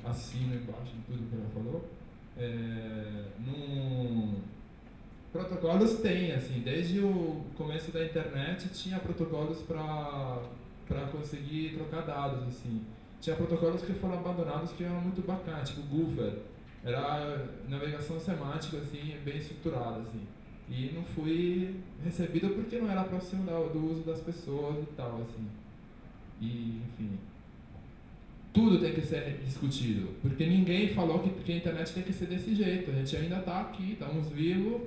assino embaixo de tudo que ela falou. Protocolos tem, assim, desde o começo da internet tinha protocolos para conseguir trocar dados, assim. Tinha protocolos que foram abandonados que eram muito bacanas, tipo Goofer. Era navegação semântica, assim, bem estruturada, assim. E não fui recebido porque não era próximo do uso das pessoas e tal, assim. E, enfim, tudo tem que ser discutido, porque ninguém falou que a internet tem que ser desse jeito. A gente ainda está aqui, estamos vivos,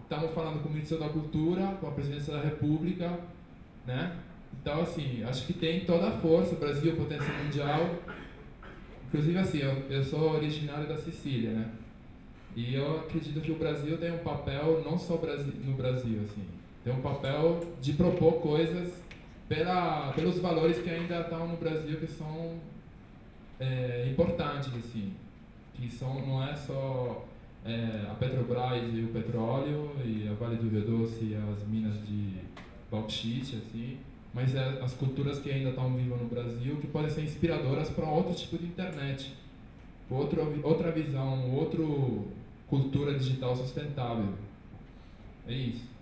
estamos falando com o Ministério da Cultura, com a Presidência da República, né? Então, assim, acho que tem toda a força, o Brasil, potência mundial. Inclusive, assim, eu sou originário da Sicília, né? E eu acredito que o Brasil tem um papel, não só no Brasil, assim, tem um papel de propor coisas pelos valores que ainda estão no Brasil, que são importantes, assim, não é só a Petrobras e o petróleo e a Vale do Rio Doce e as minas de bauxite, assim, mas as culturas que ainda estão vivas no Brasil, que podem ser inspiradoras para outro tipo de internet, outra visão, outra cultura digital sustentável. É isso.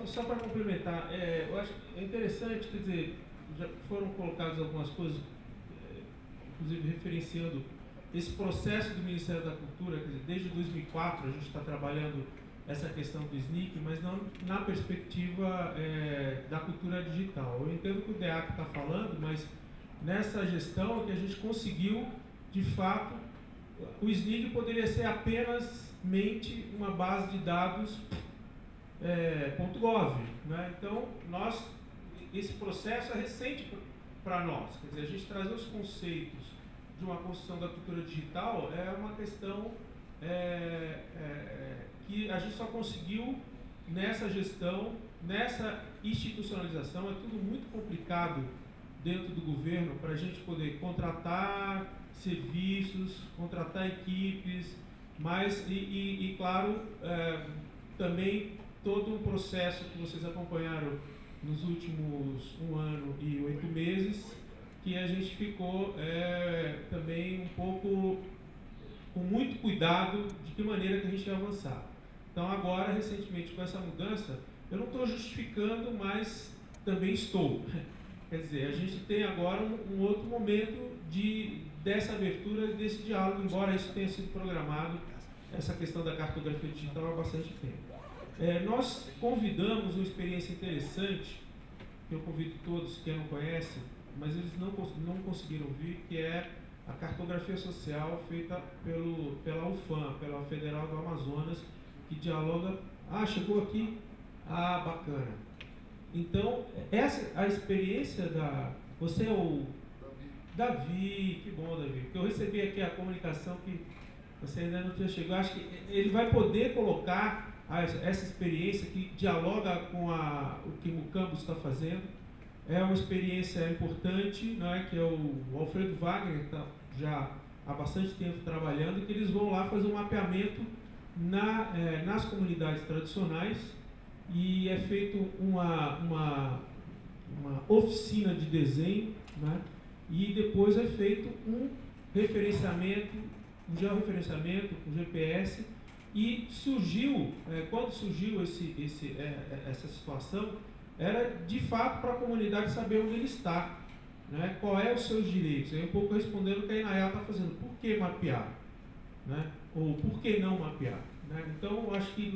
Só para complementar, eu acho interessante, quer dizer, já foram colocadas algumas coisas, inclusive referenciando esse processo do Ministério da Cultura, quer dizer, desde 2004 a gente está trabalhando essa questão do SNCC, mas não na perspectiva da cultura digital. Eu entendo o que o DEAC está falando, mas nessa gestão que a gente conseguiu, de fato, o SNCC poderia ser apenas uma base de dados .gov, né? Então, esse processo é recente para nós, quer dizer, a gente trazer os conceitos de uma construção da cultura digital é uma questão que a gente só conseguiu nessa gestão, nessa institucionalização. É tudo muito complicado dentro do governo para a gente poder contratar serviços, contratar equipes, mas, claro, também todo um processo que vocês acompanharam nos últimos 1 ano e 8 meses, que a gente ficou também um pouco com muito cuidado de que maneira que a gente ia avançar. Então agora, recentemente, com essa mudança, eu não estou justificando, mas também estou. Quer dizer, a gente tem agora um outro momento dessa abertura, desse diálogo, embora isso tenha sido programado, essa questão da cartografia digital há bastante tempo. Nós convidamos uma experiência interessante, que eu convido todos que não conhecem, mas eles não conseguiram vir, que é a cartografia social feita pela UFAM, pela Federal do Amazonas, que dialoga... chegou aqui? Bacana. Então, essa a experiência Você é o... Davi, que bom, Davi, porque eu recebi aqui a comunicação que você ainda não tinha chegado. Acho que ele vai poder colocar essa experiência que dialoga com o que o Campus está fazendo. É uma experiência importante, né, que é o Alfredo Wagner, que está já há bastante tempo trabalhando, e que eles vão lá fazer um mapeamento nas comunidades tradicionais, e é feito uma oficina de desenho, né, e depois é feito um referenciamento, um georreferenciamento com GPS. E surgiu, quando surgiu essa situação, era de fato para a comunidade saber onde ele está, né? Qual é os seus direitos. Aí um pouco respondendo o que a Inayá está fazendo, por que mapear? Né? Ou por que não mapear? Né? Então, eu acho que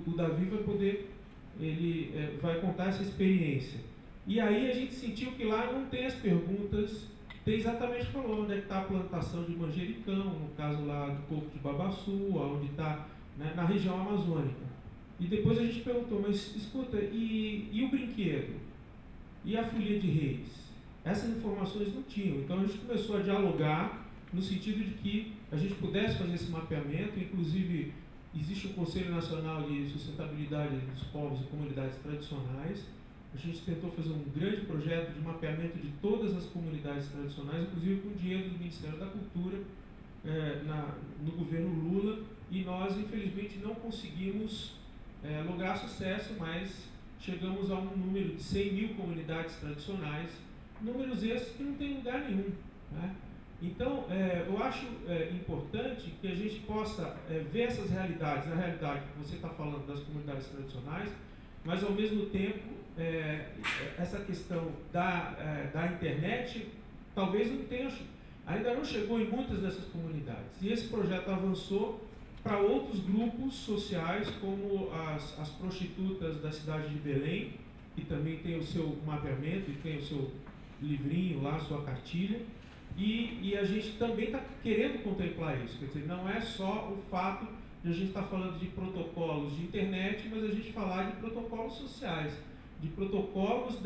o Davi vai poder, ele vai contar essa experiência. E aí a gente sentiu que lá não tem as perguntas, tem exatamente falou onde é que está a plantação de manjericão, no caso lá do Coco de Babaçu, onde está, né, na região amazônica. E depois a gente perguntou, mas escuta, e o brinquedo? E a folia de reis? Essas informações não tinham. Então a gente começou a dialogar no sentido de que a gente pudesse fazer esse mapeamento. Inclusive, existe o Conselho Nacional de Sustentabilidade dos Povos e Comunidades Tradicionais. A gente tentou fazer um grande projeto de mapeamento de todas as comunidades tradicionais, inclusive com dinheiro do Ministério da Cultura, no governo Lula, e nós, infelizmente, não conseguimos lograr sucesso, mas chegamos a um número de 100 mil comunidades tradicionais, números esses que não tem lugar nenhum, né? Então, eu acho importante que a gente possa ver essas realidades, na realidade que você está falando das comunidades tradicionais, mas ao mesmo tempo, essa questão da internet talvez não tenha, ainda não chegou em muitas dessas comunidades. E esse projeto avançou para outros grupos sociais, como as prostitutas da cidade de Belém, que também tem o seu mapeamento e tem o seu livrinho lá, sua cartilha. E a gente também está querendo contemplar isso, quer dizer, não é só o fato de a gente estar falando de protocolos de internet, mas a gente falar de protocolos sociais, de protocolos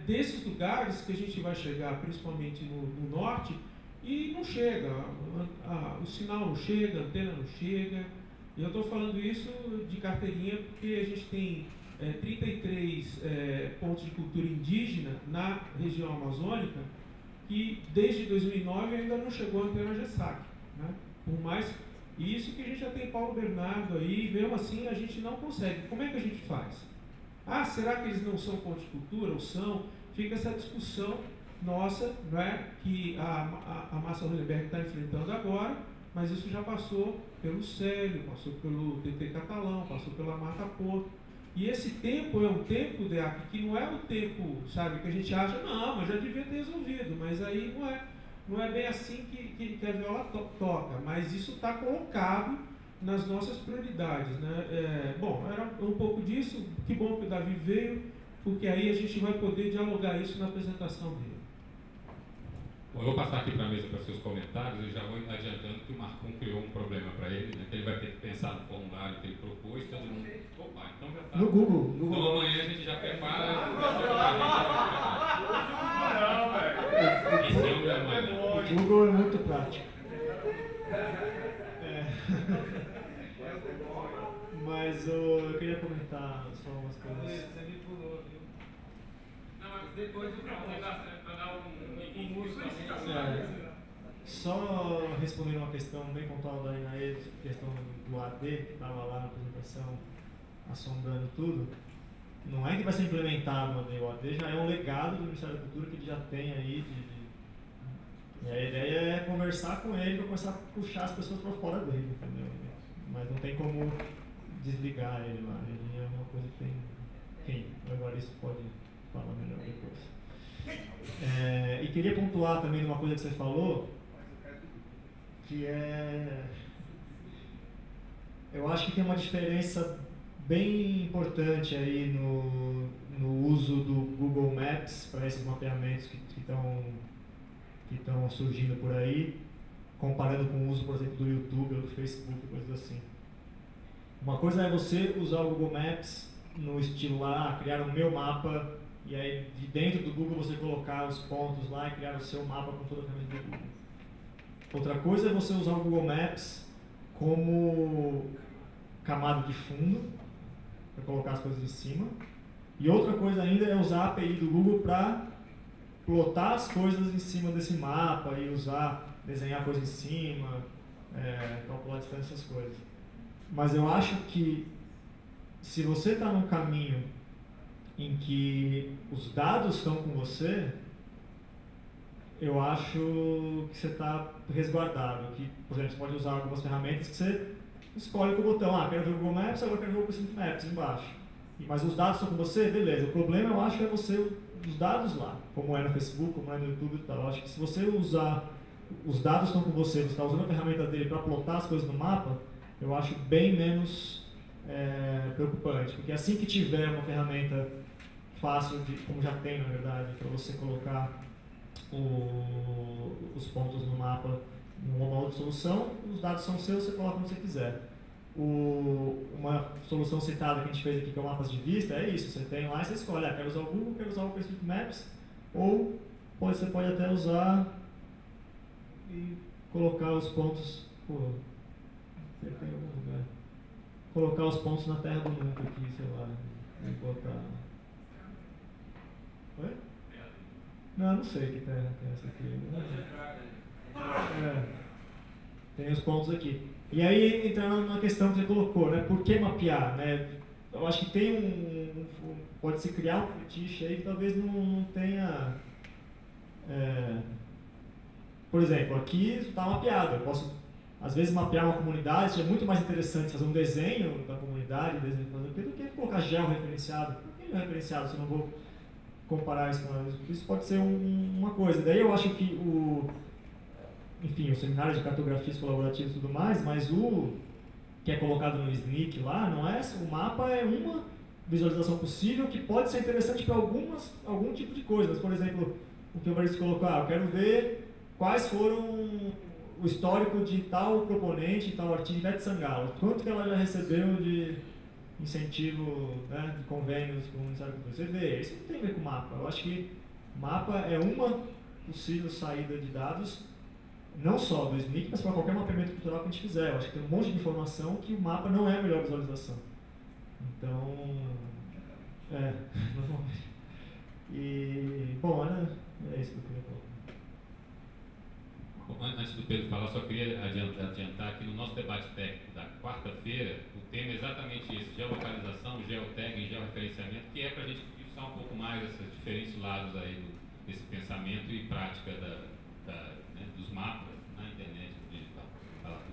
desses lugares que a gente vai chegar, principalmente no norte, e não chega, o sinal não chega, a antena não chega. E eu estou falando isso de carteirinha porque a gente tem 33 pontos de cultura indígena na região amazônica, que desde 2009 ainda não chegou a antena GESAC, né? Por mais isso que a gente já tem Paulo Bernardo aí, mesmo assim a gente não consegue. Como é que a gente faz? Será que eles não são pontos de cultura ou são? Fica essa discussão nossa, né, que a Massa Hollenberg está enfrentando agora, mas isso já passou pelo Célio, passou pelo TT Catalão, passou pela Marta Porto. E esse tempo é um tempo, Deac, que não é o tempo, sabe, que a gente acha, não, mas já devia ter resolvido, mas aí não é bem assim que a viola toca, mas isso está colocado nas nossas prioridades, né? Bom, era um pouco disso, que bom que o Davi veio, porque aí a gente vai poder dialogar isso na apresentação dele. Bom, eu vou passar aqui para a mesa para seus comentários. Eu já vou adiantando que o Marcon criou um problema para ele, né? Que ele vai ter que pensar no formulário que ele propôs. Todo mundo. Opa, então já está. No Google. Então amanhã a gente já prepara. O Google é muito prático. Mas eu queria comentar só umas coisas. Você me pulou, viu? Não, mas depois eu vou dar um uso. Só respondendo uma questão bem pontual da Inaê, questão do AD, que estava lá na apresentação assombrando tudo. Não é que vai ser implementado o AD, já é um legado do Ministério da Cultura que ele já tem aí. E a ideia é conversar com ele para começar a puxar as pessoas para fora dele, entendeu? Mas não tem como desligar ele lá, ele é uma coisa que tem. Enfim, agora isso pode falar melhor depois. E queria pontuar também uma coisa que você falou, que eu acho que tem uma diferença bem importante aí no uso do Google Maps para esses mapeamentos que estão surgindo por aí, comparando com o uso, por exemplo, do YouTube ou do Facebook, coisas assim. Uma coisa é você usar o Google Maps no estilo lá, criar o meu mapa, e aí de dentro do Google você colocar os pontos lá e criar o seu mapa com toda a ferramenta do Google. Outra coisa é você usar o Google Maps como camada de fundo, para colocar as coisas em cima. E outra coisa ainda é usar a API do Google para plotar as coisas em cima desse mapa e desenhar coisas em cima, calcular a distância, essas coisas. Mas eu acho que se você está num caminho em que os dados estão com você, eu acho que você está resguardado. Que, por exemplo, você pode usar algumas ferramentas que você escolhe com o botão, quero ver o Google Maps, agora quero ver o Google Maps embaixo. Mas os dados estão com você? Beleza. O problema, eu acho, é você os dados lá, como é no Facebook, como é no YouTube e tal. Eu acho que se você usar, os dados estão com você, você está usando a ferramenta dele para plotar as coisas no mapa, eu acho bem menos preocupante. Porque assim que tiver uma ferramenta fácil, como já tem na verdade, para você colocar os pontos no mapa numa outra solução, os dados são seus, você coloca onde você quiser. Uma solução citada que a gente fez aqui, que é o mapas de vista, é isso, você tem lá e você escolhe, quero usar o Google, quero usar o Facebook Maps, ou você pode até usar e colocar os pontos, colocar os pontos na terra do mundo aqui, sei lá, e botar... Oi? Não sei que terra que é essa aqui. Tem os pontos aqui. E aí, entrando na questão que você colocou, né? Por que mapear, né? Eu acho que tem pode-se criar um fetiche aí que talvez não tenha... por exemplo, aqui está mapeado. Eu posso, às vezes, mapear uma comunidade. É muito mais interessante fazer um desenho da comunidade do que colocar georreferenciado. Por que georreferenciado se eu não vou comparar isso com isso? Isso pode ser uma coisa. Daí eu acho que enfim, o seminário de cartografias colaborativas e tudo mais, mas o que é colocado no SNCC lá, não é? O mapa é uma visualização possível que pode ser interessante para algum tipo de coisa. Mas, por exemplo, o que o Maurício colocou, eu quero ver quais foram o histórico de tal proponente, tal artigo, Ivete Sangalo, quanto que ela já recebeu de incentivo, né, de convênios com o Ministério da Cultura. Você vê, isso não tem a ver com mapa. Eu acho que mapa é uma possível saída de dados, não só do SNCC, mas para qualquer mapeamento cultural que a gente fizer. Eu acho que tem um monte de informação que o mapa não é a melhor visualização. Então, normalmente. E, bom, é isso que eu queria falar. Antes do Pedro falar, só queria adiantar que no nosso debate técnico da quarta-feira, o tema é exatamente esse: geolocalização, geotagging, georreferenciamento, que é para a gente discutir um pouco mais esses diferentes lados aí desse pensamento e prática dos mapas na internet, no digital. Fala aqui.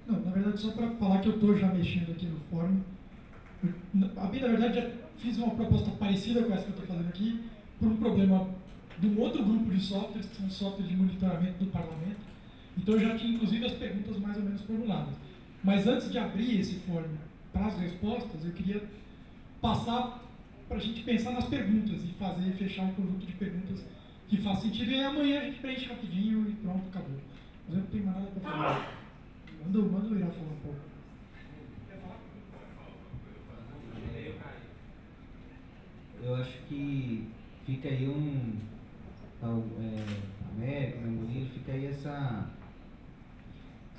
Não, na verdade, só para falar que eu estou já mexendo aqui no fórum. Na verdade, já fiz uma proposta parecida com essa que eu estou fazendo aqui, por um problema de um outro grupo de softwares, que são softwares de monitoramento do parlamento. Então, eu já tinha, inclusive, as perguntas mais ou menos formuladas. Mas antes de abrir esse fórum para as respostas, eu queria passar para a gente pensar nas perguntas e fechar um conjunto de perguntas que faz sentido. E amanhã a gente preenche rapidinho e pronto, acabou. Mas eu não tenho mais nada para falar. Manda o Irá falar um pouco. Eu acho que fica aí Américo, Murilo, fica aí esse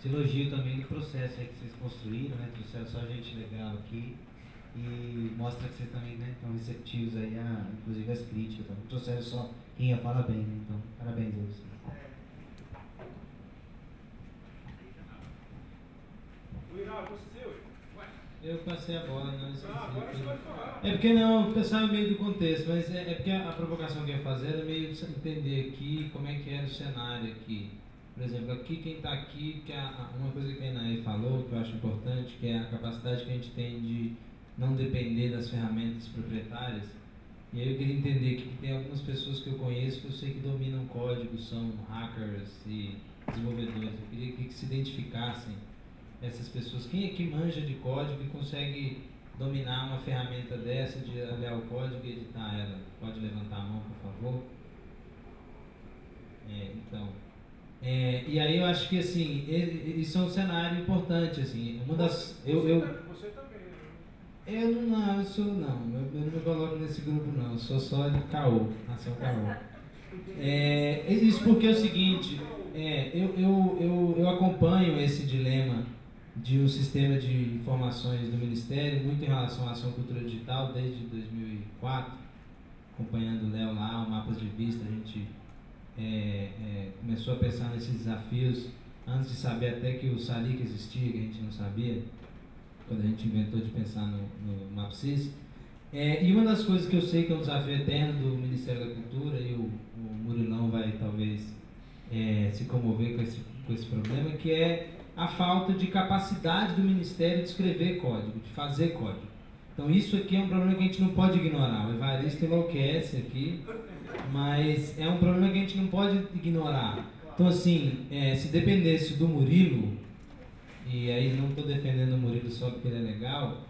elogio também do processo aí que vocês construíram, né? Trouxeram só gente legal aqui e mostra que vocês também, né, estão receptivos aí inclusive as críticas. Não trouxeram só quem ia falar bem, né? Então, parabéns a vocês. Eu passei a bola, não esqueci. Agora você vai falar. É porque não, o pessoal é meio do contexto, mas é porque a provocação que eu ia fazer era meio de entender aqui como é que era o cenário aqui. Por exemplo, aqui quem está aqui, que uma coisa que a Inaê falou, que eu acho importante, que é a capacidade que a gente tem de não depender das ferramentas proprietárias. E aí eu queria entender que tem algumas pessoas que eu conheço que eu sei que dominam código, são hackers e desenvolvedores. Eu queria que se identificassem essas pessoas. Quem é que manja de código e consegue dominar uma ferramenta dessa, de olhar o código e editar ela? Pode levantar a mão, por favor? E aí eu acho que assim, isso é um cenário importante, assim. Você também, né? Eu não me coloco nesse grupo não, eu sou só de caô, nação caô. Isso porque é o seguinte, eu acompanho esse dilema de um sistema de informações do Ministério, muito em relação à ação cultura digital, desde 2004, acompanhando o Léo lá, o Mapas de Vista, a gente começou a pensar nesses desafios, antes de saber até que o SALIC existia, que a gente não sabia, quando a gente inventou de pensar no MapSys. E uma das coisas que eu sei que é um desafio eterno do Ministério da Cultura, e o Murilão vai talvez se comover com esse problema, que é a falta de capacidade do Ministério de escrever código, de fazer código. Então isso aqui é um problema que a gente não pode ignorar. O Evaristo enlouquece aqui, mas é um problema que a gente não pode ignorar. Então assim, se dependesse do Murilo, e aí não estou defendendo o Murilo só porque ele é legal,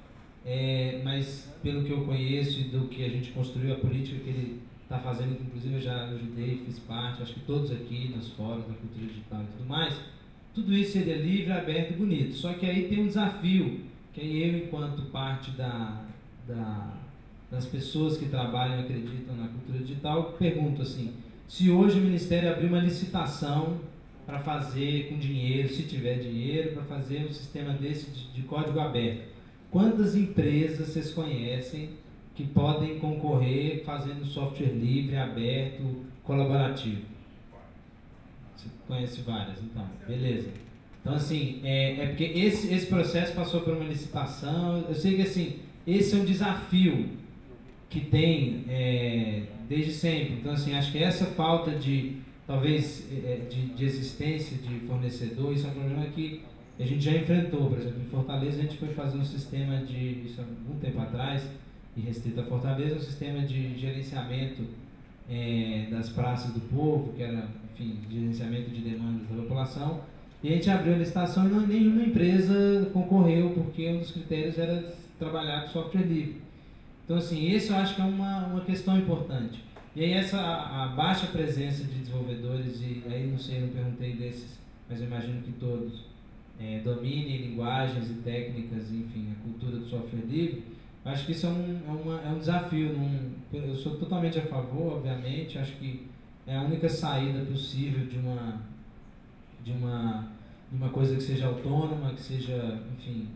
mas pelo que eu conheço e do que a gente construiu, a política que ele está fazendo, que inclusive eu já ajudei, fiz parte, acho que todos aqui nos fóruns da cultura digital e tudo mais, tudo isso seria livre, aberto e bonito. Só que aí tem um desafio, que aí eu, enquanto parte das pessoas que trabalham e acreditam na cultura digital, pergunto assim, se hoje o Ministério abrir uma licitação para fazer com dinheiro, se tiver dinheiro, para fazer um sistema desse de código aberto, quantas empresas vocês conhecem que podem concorrer fazendo software livre, aberto, colaborativo? Você conhece várias, então, beleza. Então, assim, é porque esse processo passou por uma licitação. Eu sei que, assim, esse é um desafio que tem desde sempre. Então, assim, acho que essa falta de, talvez, de existência de fornecedor, isso é um problema que a gente já enfrentou. Por exemplo, em Fortaleza, a gente foi fazer um sistema isso há algum tempo atrás, e restrito a Fortaleza, um sistema de gerenciamento das praças do povo, que era, enfim, gerenciamento de demandas da população. E a gente abriu a licitação e nenhuma empresa concorreu, porque um dos critérios era trabalhar com software livre. Então, assim, esse eu acho que é uma questão importante. E aí a baixa presença de desenvolvedores, e aí não sei, não perguntei desses, mas eu imagino que todos dominem linguagens e técnicas, enfim, a cultura do software livre. Acho que isso é um desafio. Eu sou totalmente a favor, obviamente. Acho que é a única saída possível de uma coisa que seja autônoma, que seja, enfim,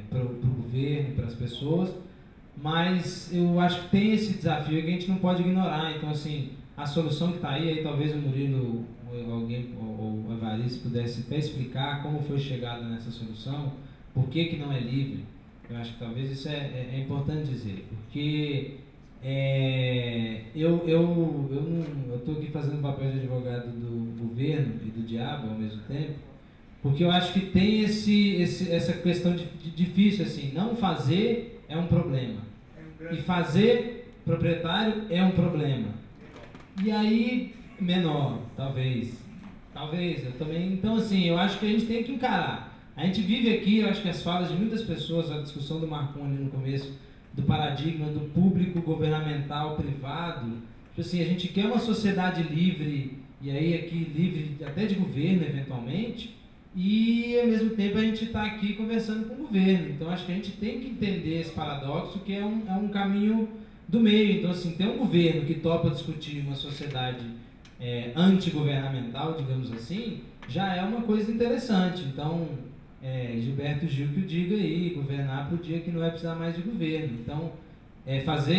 para o governo, para as pessoas. Mas eu acho que tem esse desafio que a gente não pode ignorar. Então, assim, a solução que está aí talvez o Murilo ou o Evaristo pudesse até explicar como foi chegada nessa solução, por que não é livre. Eu acho que talvez isso é importante dizer, porque eu estou aqui fazendo o papel de advogado do governo e do diabo ao mesmo tempo, porque eu acho que tem essa questão de difícil, assim, não fazer é um problema, e fazer proprietário é um problema, e aí menor, talvez, eu também, então assim, eu acho que a gente tem que encarar. A gente vive aqui, eu acho que as falas de muitas pessoas, a discussão do Marconi no começo, do paradigma do público, governamental, privado, tipo assim, a gente quer uma sociedade livre, e aí aqui livre até de governo, eventualmente, e ao mesmo tempo a gente está aqui conversando com o governo. Então acho que a gente tem que entender esse paradoxo, que é um caminho do meio. Então, assim, ter um governo que topa discutir uma sociedade antigovernamental, digamos assim, já é uma coisa interessante. Então, Gilberto Gil que o diga aí, governar para o dia que não vai precisar mais de governo. Então,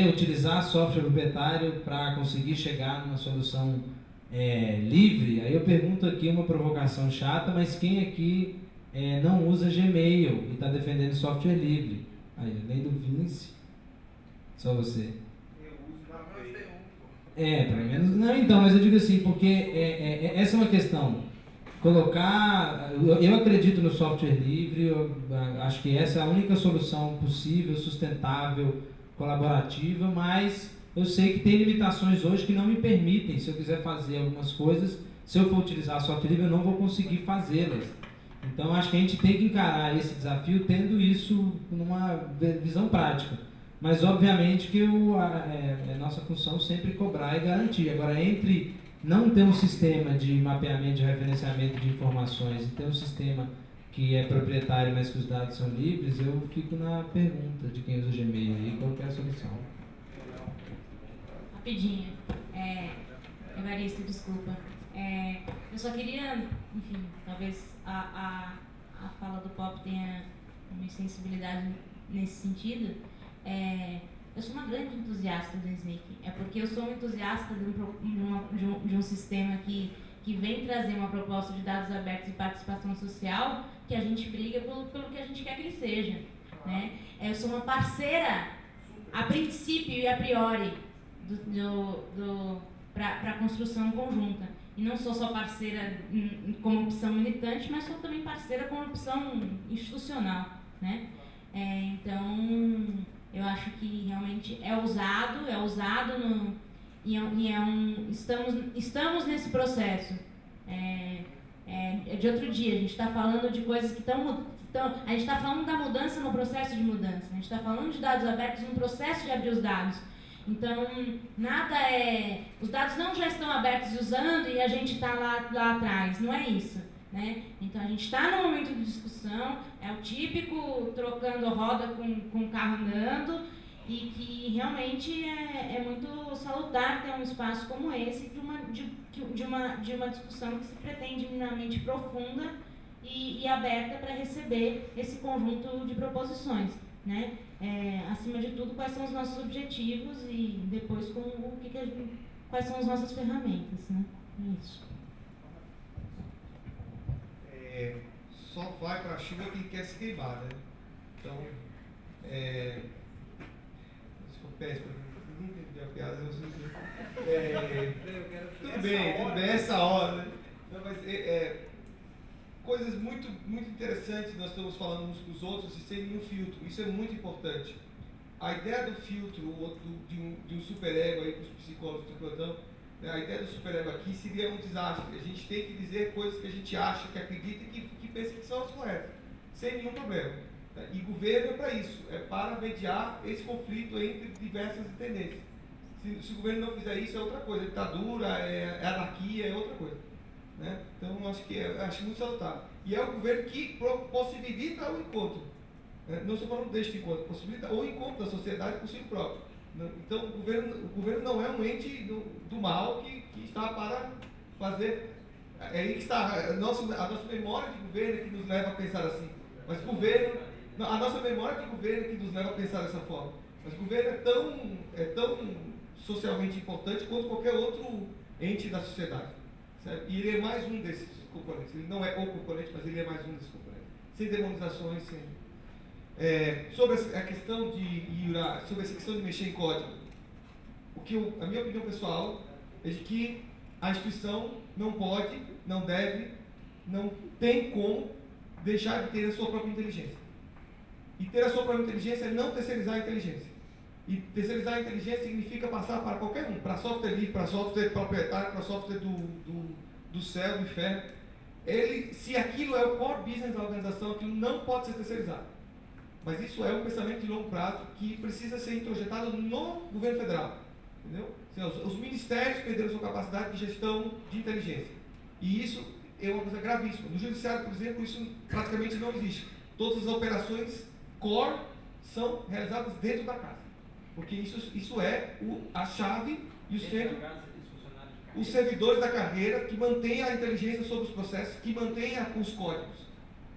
utilizar software proprietário para conseguir chegar numa solução livre. Aí eu pergunto aqui uma provocação chata, mas quem aqui não usa Gmail e está defendendo software livre? Aí, além do Vince, só você. Eu uso, mas tem pelo menos. Não, então, mas eu digo assim, porque essa é uma questão. Eu acredito no software livre, eu acho que essa é a única solução possível, sustentável, colaborativa, mas eu sei que tem limitações hoje que não me permitem, se eu quiser fazer algumas coisas, se eu for utilizar software livre, eu não vou conseguir fazê-las. Então acho que a gente tem que encarar esse desafio tendo isso numa visão prática. Mas obviamente que é nossa função sempre cobrar e garantir. Agora, entre não ter um sistema de mapeamento, de referenciamento de informações e ter um sistema que é proprietário, mas que os dados são livres, eu fico na pergunta de quem usa o Gmail aí, qual que é a solução? Rapidinho. Evaristo, desculpa. Eu só queria, enfim, talvez a fala do Pop tenha uma sensibilidade nesse sentido. Eu sou uma grande entusiasta do Snake. É porque eu sou um entusiasta de um sistema que vem trazer uma proposta de dados abertos e participação social, que a gente briga pelo que a gente quer que ele seja, né? Eu sou uma parceira, a princípio e a priori, para a construção conjunta. E não sou só parceira como opção militante, mas sou também parceira como opção institucional, né? Então, eu acho que realmente é ousado estamos nesse processo. De outro dia, a gente está falando de coisas que estão... A gente está falando da mudança no processo de mudança. A gente está falando de dados abertos no processo de abrir os dados. Então, os dados não já estão abertos e usando e a gente está lá atrás. Não é isso, né? Então, a gente está no momento de discussão, é o típico trocando roda com o carro andando, e que realmente é muito salutar ter um espaço como esse de uma discussão que se pretende minimamente profunda e aberta para receber esse conjunto de proposições, né? Acima de tudo, quais são os nossos objetivos e depois quais são as nossas ferramentas, né? É isso. só vai para a chuva quem quer se queimar, né? Então, isso foi péssimo, ninguém entendeu a piada, eu sei tudo bem, essa hora, né? Não, mas coisas muito, muito interessantes nós estamos falando uns com os outros e sem nenhum filtro, isso é muito importante. A ideia do filtro, ou de um superego aí, que os psicólogos estão plantando, a ideia do superego aqui seria um desastre. A gente tem que dizer coisas que a gente acha, que acredita e que pensa que são as corretas, sem nenhum problema. E governo é para isso, é para mediar esse conflito entre diversas tendências. Se o governo não fizer isso, é outra coisa. Ditadura, é anarquia, é outra coisa. Né? Então, acho muito salutar. E é o governo que possibilita o encontro. Não estou falando deste encontro, possibilita o encontro da sociedade por si próprio. Então, o governo não é um ente do mal que está para fazer. É aí que está a nossa memória de governo que nos leva a pensar assim. Mas a nossa memória de governo que nos leva a pensar dessa forma. Mas o governo é tão socialmente importante quanto qualquer outro ente da sociedade. Certo? E ele é mais um desses componentes. Ele não é o componente, mas ele é mais um desses componentes. Sem demonizações, sobre a questão sobre essa questão de mexer em código, a minha opinião pessoal é de que a instituição não pode, não deve, não tem como deixar de ter a sua própria inteligência. E ter a sua própria inteligência é não terceirizar a inteligência. E terceirizar a inteligência significa passar para qualquer um, para software livre, para software proprietário, para software do céu, do inferno. Se aquilo é o core business da organização, aquilo não pode ser terceirizado. Mas isso é um pensamento de longo prazo que precisa ser introjetado no governo federal. Entendeu? Os ministérios perderam sua capacidade de gestão de inteligência. E isso é uma coisa gravíssima. No judiciário, por exemplo, isso praticamente não existe. Todas as operações core são realizadas dentro da casa. Porque isso é a chave e o centro. Os servidores da carreira que mantêm a inteligência sobre os processos, que mantêm os códigos.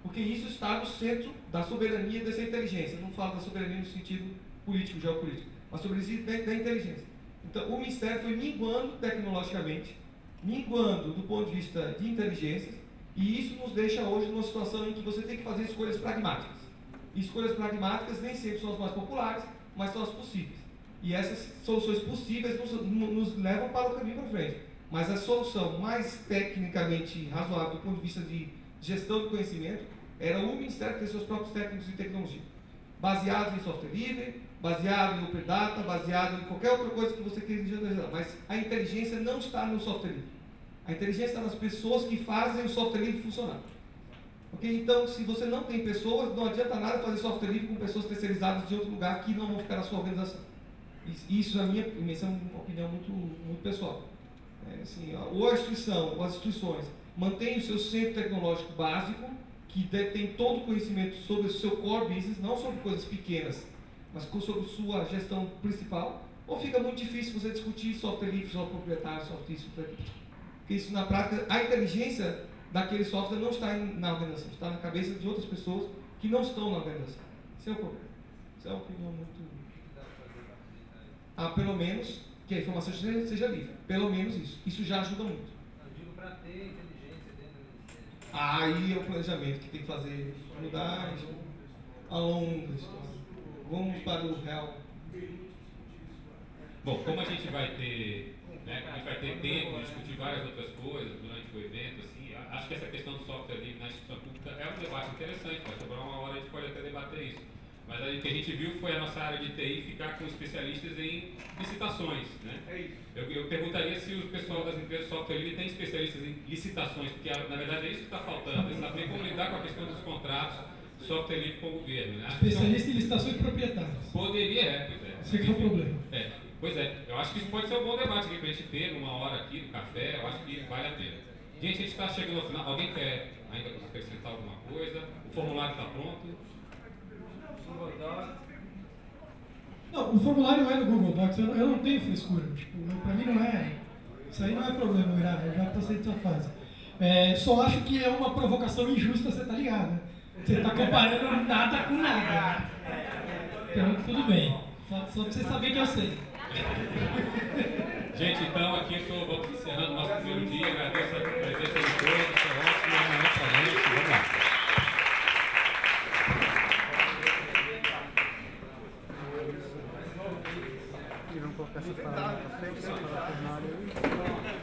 Porque isso está no centro da soberania dessa inteligência. Eu não falo da soberania no sentido político, geopolítico, mas soberania da inteligência. Então, o Ministério foi minguando tecnologicamente, minguando do ponto de vista de inteligências, e isso nos deixa hoje numa situação em que você tem que fazer escolhas pragmáticas. E escolhas pragmáticas nem sempre são as mais populares, mas são as possíveis. E essas soluções possíveis nos levam para o caminho para frente. Mas a solução mais tecnicamente razoável do ponto de vista de gestão do conhecimento era o Ministério ter seus próprios técnicos de tecnologia, baseados em software livre, baseado em Open Data, baseado em qualquer outra coisa que você queira generalizar. Mas a inteligência não está no software livre. A inteligência está nas pessoas que fazem o software livre funcionar. Okay? Então, se você não tem pessoas, não adianta nada fazer software livre com pessoas terceirizadas de outro lugar que não vão ficar na sua organização. Isso, na minha opinião, muito, muito pessoal. Ou a instituição, ou as instituições mantêm o seu centro tecnológico básico, que detém todo o conhecimento sobre o seu core business, não sobre coisas pequenas, mas sobre sua gestão principal, ou fica muito difícil você discutir software livre, software proprietário, software isso, software aquilo. Porque isso, na prática, a inteligência daquele software não está na organização, está na cabeça de outras pessoas que não estão na organização. Esse é o problema. Isso é uma opinião muito... pelo menos que a informação seja livre. Pelo menos isso. Isso já ajuda muito. Eu digo para ter inteligência dentro do ministério. Aí é o planejamento que tem que fazer, mudar ao longo da história. Vamos para o real. Bom, como a gente vai ter, tempo de discutir várias outras coisas durante o evento, assim, acho que essa questão do software livre na instituição pública é um debate interessante. Vai sobrar uma hora, a gente pode até debater isso. Mas o que a gente viu foi a nossa área de TI ficar com especialistas em licitações, né? É isso. Eu perguntaria se o pessoal das empresas de software livre tem especialistas em licitações, porque na verdade é isso que está faltando, é saber como lidar com a questão dos contratos software livre com o governo, né? Especialista em licitações proprietárias. Poderia, pois é. Esse aqui é o problema. Pois é, eu acho que isso pode ser um bom debate aqui para a gente ter numa hora aqui no café, eu acho que vale a pena. Gente, a gente está chegando ao final. Alguém quer ainda acrescentar alguma coisa? O formulário está pronto? Não, o formulário é no Google Docs, eu não tenho frescura. Tipo, pra mim não é. Isso aí não é problema, eu já passei dessa fase. Só acho que é uma provocação injusta, você tá ligado, né? Você tá comparando nada com nada. Então, tudo bem. Só pra você saber que eu sei. Gente, então aqui vamos encerrando o nosso primeiro dia. Agradeço a presença de todos. Foi ótimo. Vamos lá. colocar essa parada na frente, essa parafernália aí.